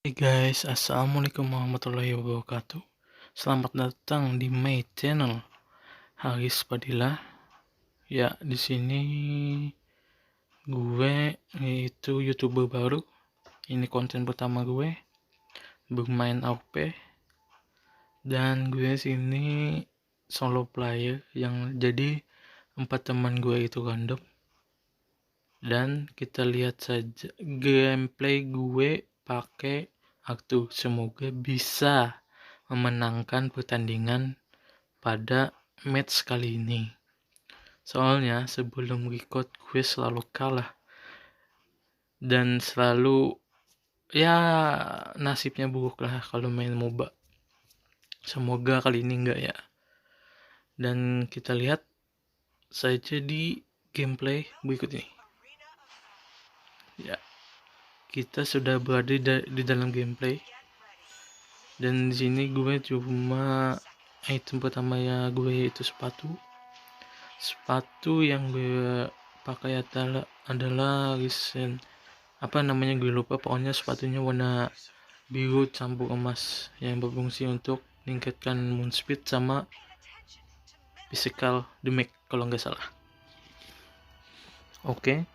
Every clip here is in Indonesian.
Hai guys, assalamualaikum warahmatullahi wabarakatuh. Selamat datang di my channel Haris Padilla. Ya, di sini gue yaitu youtuber baru. Ini konten pertama gue bermain AWP dan gue sini solo player yang jadi 4 teman gue itu random. Dan kita lihat saja gameplay gue pakai Aktu. Semoga bisa memenangkan pertandingan pada match kali ini. Soalnya sebelum record gue selalu kalah dan selalu ya nasibnya buruk lah kalau main MOBA. Semoga kali ini enggak ya. Dan kita lihat saja di gameplay berikut ini. Ya, kita sudah berada di dalam gameplay. Dan di sini gue cuma item pertama ya gue yaitu sepatu yang gue pakai adalah recent gue lupa, pokoknya sepatunya warna biru campur emas yang berfungsi untuk meningkatkan moon speed sama physical damage kalau nggak salah. Oke.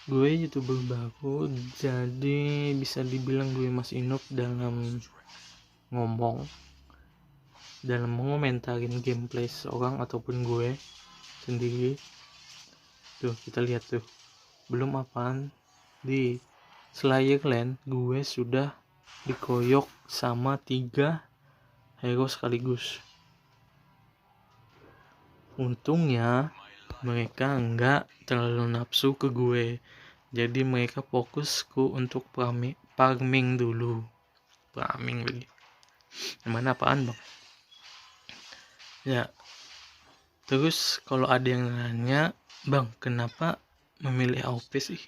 Gue youtuber baru, jadi bisa dibilang gue masih noob dalam ngomong, dalam mengomentarin gameplay seorang ataupun gue sendiri. Tuh kita lihat tuh, belum apaan di Slayerland gue sudah dikoyok sama 3 hero sekaligus. Untungnya mereka enggak terlalu nafsu ke gue, jadi mereka fokusku untuk farming dulu. Farming lagi mana apaan bang ya. Terus kalau ada yang nanya, bang kenapa memilih AWP sih,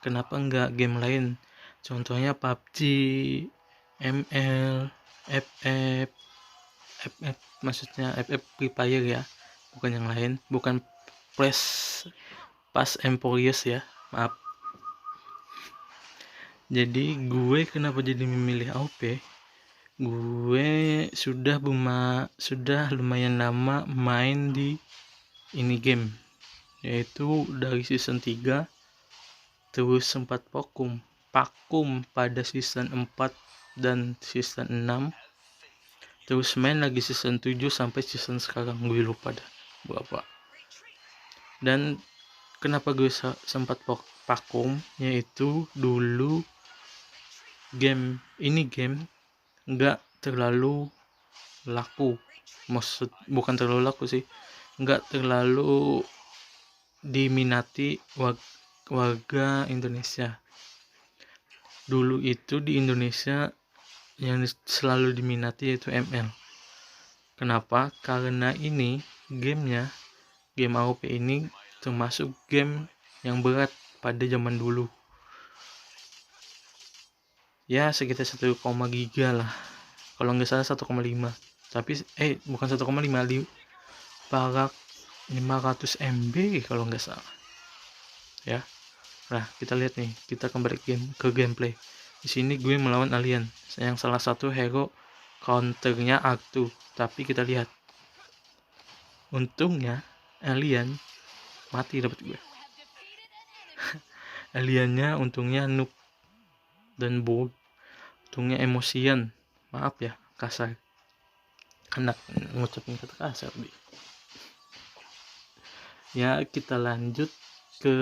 kenapa enggak game lain, contohnya PUBG, ML, FF maksudnya FF Free Fire ya, bukan yang lain, bukan Fast and Furious ya, maaf. Jadi gue kenapa jadi memilih AWP, gue sudah lumayan lama main di ini game, yaitu dari season 3, terus sempat vakum pada season 4 dan season 6, terus main lagi season 7 sampai season sekarang gue lupa dah berapa. Dan kenapa gue sempat vakum, yaitu dulu game nggak terlalu laku, bukan terlalu laku sih, nggak terlalu diminati warga Indonesia. Dulu itu di Indonesia yang selalu diminati yaitu ML. Kenapa? Karena ini game AWP ini termasuk game yang berat pada zaman dulu. Ya sekitar 1, giga lah. Kalau nggak salah 1,5. Tapi bukan 1,5, parak 500 MB kalau nggak salah. Ya. Nah, kita lihat nih, kita kembali ke gameplay. Di sini gue melawan alien yang salah satu hero counternya Aktu, tapi kita lihat. Untungnya alien mati dapat gue. Aliennya untungnya noob dan bold. Untungnya emosian. Maaf ya, kasar. Anak ngucapin kata kasar deh. Ya, kita lanjut ke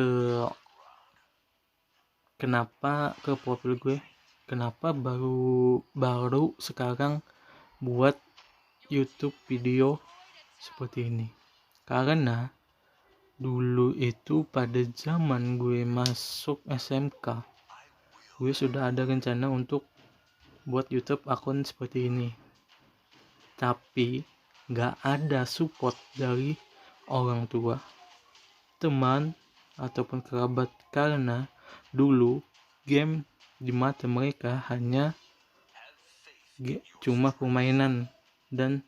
profil gue. Kenapa baru sekarang buat YouTube video seperti ini? Karena dulu itu pada zaman gue masuk SMK, gue sudah ada rencana untuk buat YouTube akun seperti ini, tapi gak ada support dari orang tua, teman, ataupun kerabat, karena dulu game di mata mereka hanya cuma permainan dan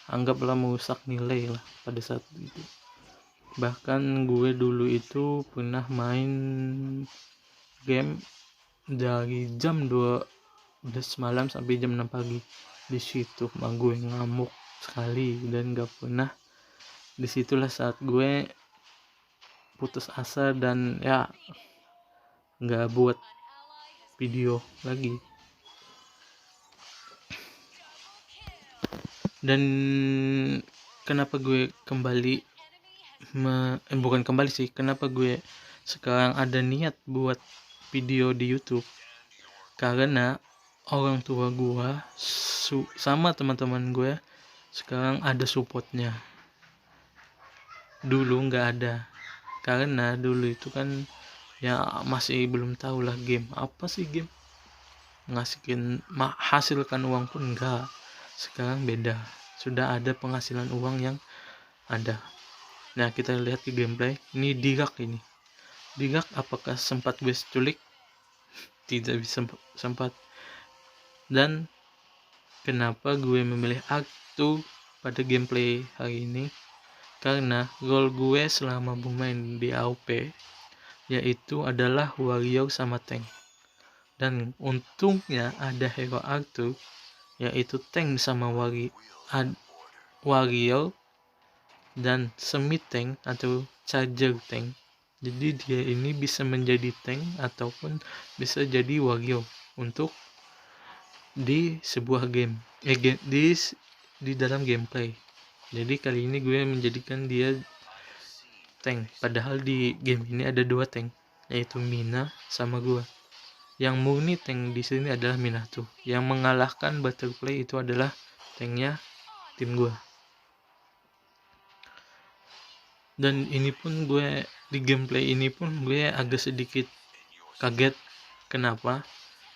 anggaplah merusak nilai lah pada saat itu. Bahkan gue dulu itu pernah main game dari jam 12 malam sampai jam 6 pagi. Di situ mah gue ngamuk sekali dan gak pernah. Disitulah saat gue putus asa dan ya nggak buat video lagi. Dan kenapa gue kembali bukan kembali sih, kenapa gue sekarang ada niat buat video di YouTube, karena orang tua gue sama teman-teman gue sekarang ada supportnya. Dulu nggak ada, karena dulu itu kan ya masih belum tahu lah game apa sih, game hasilkan uang pun enggak. Sekarang beda, sudah ada penghasilan uang yang ada. Nah, kita lihat di gameplay ini. Digak apakah sempat gue culik? Tidak bisa sempat. Dan kenapa gue memilih Ark2 pada gameplay hari ini? Karena goal gue selama bermain di AOP yaitu adalah warrior sama tank. Dan untungnya ada hero Ark2 yaitu tank sama warrior dan semi tank atau charger tank. Jadi dia ini bisa menjadi tank ataupun bisa jadi warrior untuk di sebuah game, di dalam gameplay. Jadi kali ini gue menjadikan dia tank, padahal di game ini ada 2 tank, yaitu Mina sama gue. Yang murni tank di sini adalah Mina tuh. Yang mengalahkan Butterfly itu adalah tanknya tim gue. Dan ini pun gue di gameplay ini pun gue agak sedikit kaget. Kenapa?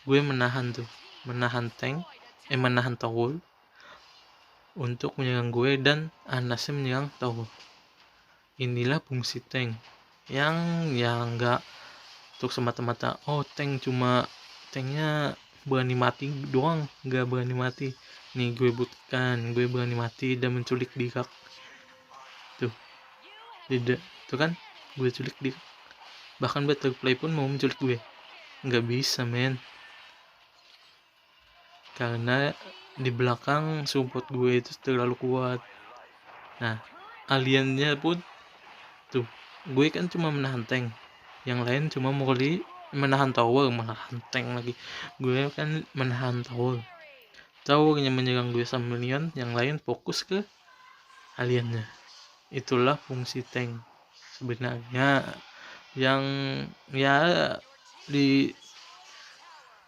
Gue menahan tank, menahan tower untuk menyerang gue dan Anasnya menyerang tower. Inilah fungsi tank yang enggak untuk semata-mata tanknya berani mati doang, enggak berani mati. Nih gue buktikan, gue berani mati dan menculik Digak. Tuh kan, gue culik Digak. Bahkan Butterfly pun mau menculik gue, nggak bisa men, karena di belakang support gue itu terlalu kuat. Nah, aliennya pun tuh, gue kan cuma menahan tank, yang lain cuma murni menahan tower, menahan tank lagi. Gue kan menahan towernya menyerang gue sama minion, yang lain fokus ke aliennya. Itulah fungsi tank sebenarnya, yang ya di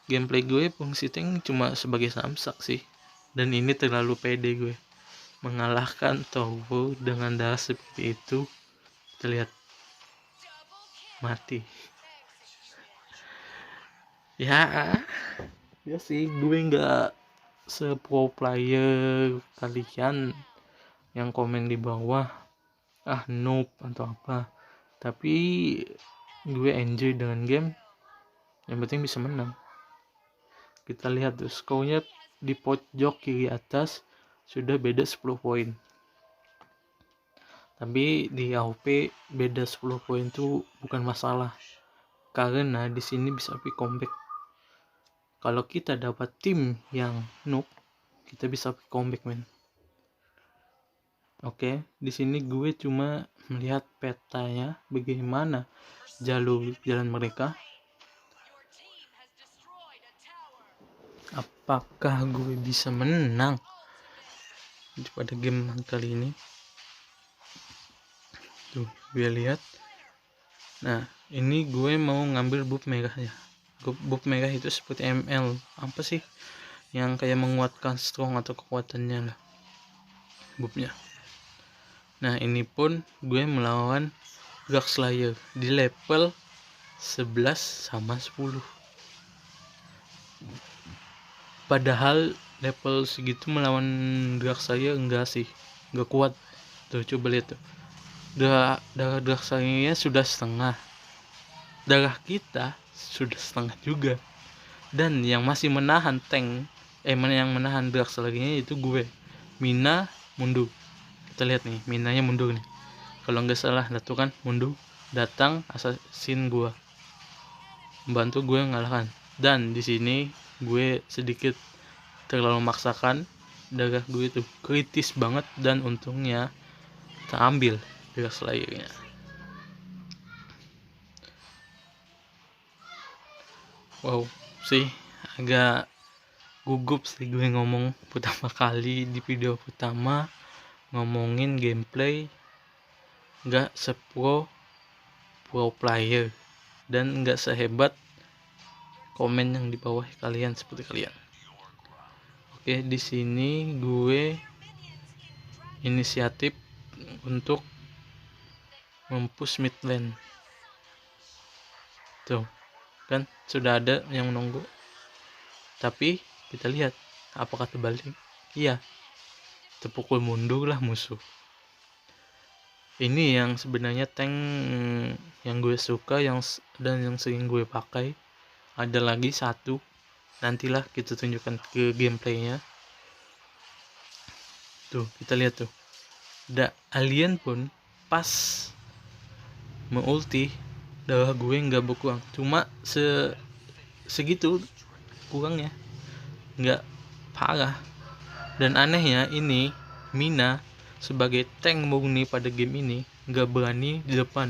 gameplay gue fungsi tank cuma sebagai samsak sih. Dan ini terlalu pede gue mengalahkan tower dengan darah seperti itu. Kita lihat, mati. Ya sih, gue nggak se-pro player kalian yang komen di bawah noob atau apa, tapi gue enjoy dengan game. Yang penting bisa menang. Kita lihat tuh skornya di pojok kiri atas sudah beda 10 poin. Tapi di AOP beda 10 poin itu bukan masalah, karena di sini bisa comeback. Kalau kita dapat tim yang noob, kita bisa comeback men. Oke, di sini gue cuma melihat petanya bagaimana jalan mereka. Apakah gue bisa menang pada game kali ini? Tuh, gue lihat. Nah, ini gue mau ngambil buff merahnya. Buff merah itu seperti ML, apa sih? Yang kayak menguatkan strong atau kekuatannya lah, buffnya. Nah, ini pun gue melawan Dark Slayer di level 11 sama 10. Padahal level segitu melawan Dark Slayer enggak kuat. Tuh, coba lihat tuh. Darah Dark Slayer sudah setengah. Darah kita sudah setengah juga. Dan yang masih menahan tank, yang menahan Dark Slayer itu gue. Mina mundur. Kita lihat nih, Minanya mundur nih. Kalau nggak salah, tuh kan mundur. Datang assassin gue. membantu gue ngalahkan. Dan di sini gue sedikit terlalu memaksakan, darah gue itu kritis banget, dan untungnya terambil darah Slayernya. Wow sih, agak gugup sih gue ngomong pertama kali di video pertama ngomongin gameplay nggak pro player dan nggak sehebat komen yang di bawah kalian seperti kalian. Oke, di sini gue inisiatif untuk mempush mid lane. Tuh kan sudah ada yang menunggu, tapi kita lihat apakah terbalik. Iya, terpukul mundur lah musuh. Ini yang sebenarnya tank yang gue suka dan yang sering gue pakai. Ada lagi satu, nantilah kita tunjukkan ke gameplaynya. Tuh kita lihat tuh, ada alien pun pas mengulti darah gue nggak berkurang, cuma segitu kurangnya, nggak parah. Dan anehnya ini Mina sebagai tank murni pada game ini nggak berani di depan,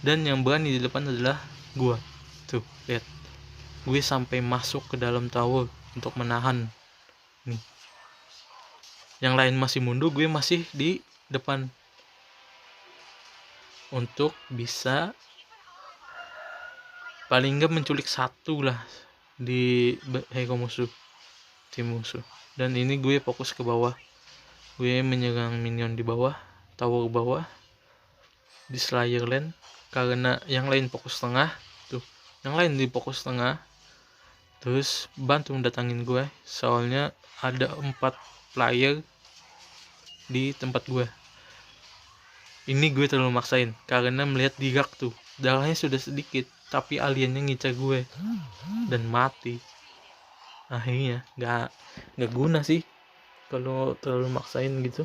dan yang berani di depan adalah gue. Tuh lihat, gue sampai masuk ke dalam tower untuk menahan nih. Yang lain masih mundur, gue masih di depan untuk bisa paling nggak menculik satu lah di hero musuh, tim musuh. Dan ini gue fokus ke bawah, gue menyerang minion di bawah, tower bawah, di Slayer lane, karena yang lain fokus tengah. Tuh yang lain di fokus tengah, terus bantu mendatangin gue, soalnya ada 4 player di tempat gue. Ini gue terlalu maksain karena melihat Digak tuh darahnya sudah sedikit, tapi aliennya ngincar gue dan mati. Akhirnya nggak guna sih kalau terlalu maksain gitu.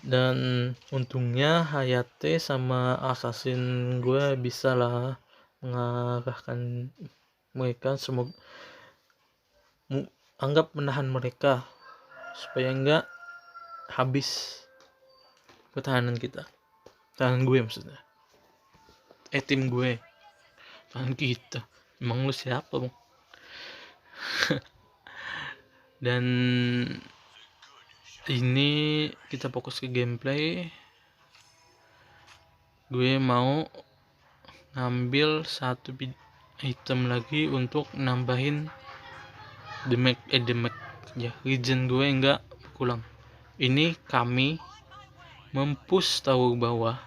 Dan untungnya Hayate sama assassin gue bisa lah mengarahkan mereka, semoga anggap menahan mereka supaya enggak habis pertahanan kita, pertahanan gue maksudnya, tim gue, pertahanan kita. Emang lu siapa bang? Dan ini kita fokus ke gameplay. Gue mau ngambil satu item lagi untuk nambahin damage ya, regen gue enggak kurang. Ini kami mempush tower bawah,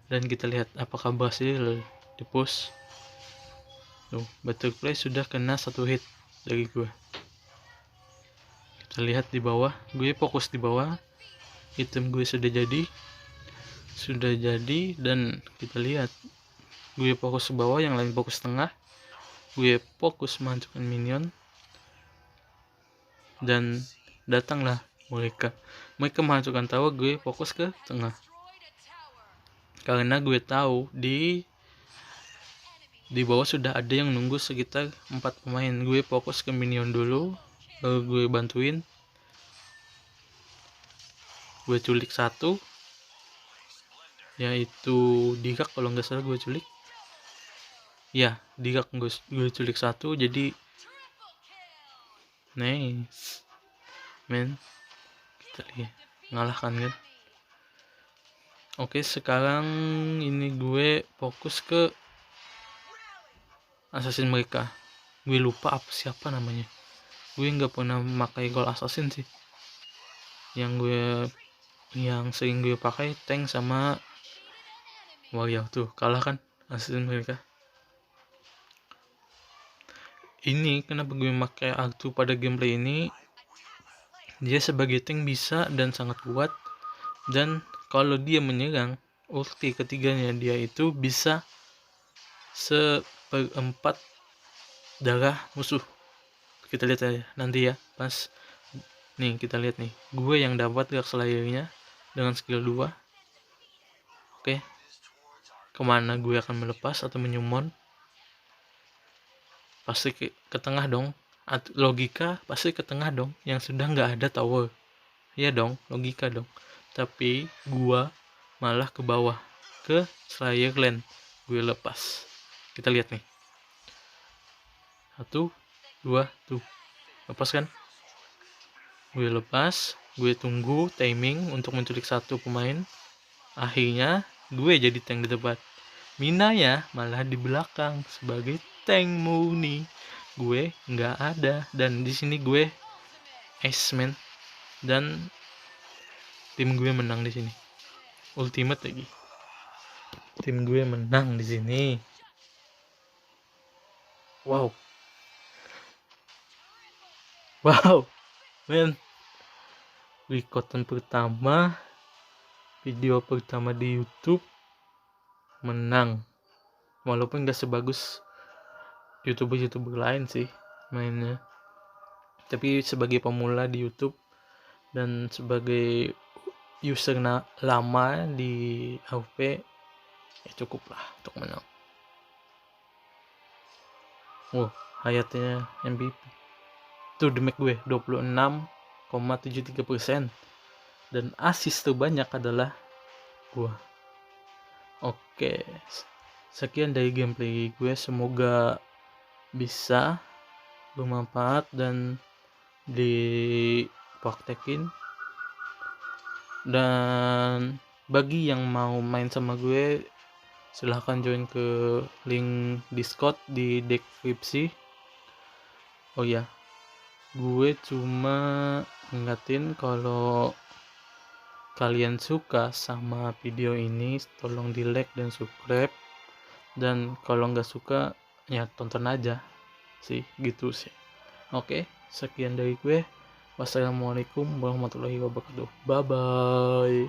dan kita lihat apakah berhasil di push. Tuh, butterfly sudah kena 1 hit dari gue. Kita lihat di bawah, gue fokus di bawah, item gue sudah jadi, dan kita lihat gue fokus ke bawah, yang lain fokus tengah. Gue fokus menghancurkan minion, dan datanglah mereka menghancurkan tower. Gue fokus ke tengah karena gue tahu di bawah sudah ada yang nunggu sekitar 4 pemain. Gue fokus ke minion dulu, baru gue bantuin. Gue culik satu, yaitu Digak kalau nggak salah gue culik. Ya, Digak gue culik satu, jadi nice men, kita lihat ngalahkan kan. Oke, sekarang ini gue fokus ke assassin mereka. Gue lupa siapa namanya, gue nggak pernah memakai gold assassin sih. Yang sering gue pakai tank sama warrior. Tuh kalah kan assassin mereka. Ini kenapa gue pakai Arthur pada gameplay ini, dia sebagai tank bisa dan sangat kuat, dan kalau dia menyerang, ulti ketiganya dia itu bisa 1/4 darah musuh. Kita lihat aja nanti ya, pas nih kita lihat nih, gue yang dapat Dark Slayer-nya dengan skill 2. Oke, kemana gue akan melepas atau menyummon? Pasti ke tengah dong. Logika pasti ke tengah dong, yang sudah nggak ada tower. Iya dong, logika dong. Tapi gua malah ke bawah, ke Slayer Land. Gue lepas. Kita lihat nih. 1, 2, tuh. Lepas kan? Gue lepas, gue tunggu timing untuk menculik satu pemain. Akhirnya gue jadi tank di depan. Mina ya malah di belakang sebagai tank murni. Gue nggak ada, dan di sini gue ace man, dan tim gue menang di sini. Ultimate lagi. Tim gue menang di sini. Wow. Wow. Men. Rekordan pertama, video pertama di YouTube menang. Walaupun gak sebagus YouTuber lain sih mainnya. Tapi sebagai pemula di YouTube dan sebagai user lama di AWP, ya cukup lah untuk menang. Hayatnya MVP. Tuh damage gue 26,73%, dan assist terbanyak adalah gue. Oke, sekian dari gameplay gue, semoga bisa bermanfaat dan dipraktekin. Dan bagi yang mau main sama gue, silahkan join ke link Discord di deskripsi. Oh ya, gue cuma ingatin kalau kalian suka sama video ini, tolong di like dan subscribe. Dan kalau nggak suka, ya tonton aja sih, gitu sih. Oke, sekian dari gue. Wassalamualaikum warahmatullahi wabarakatuh. Bye bye.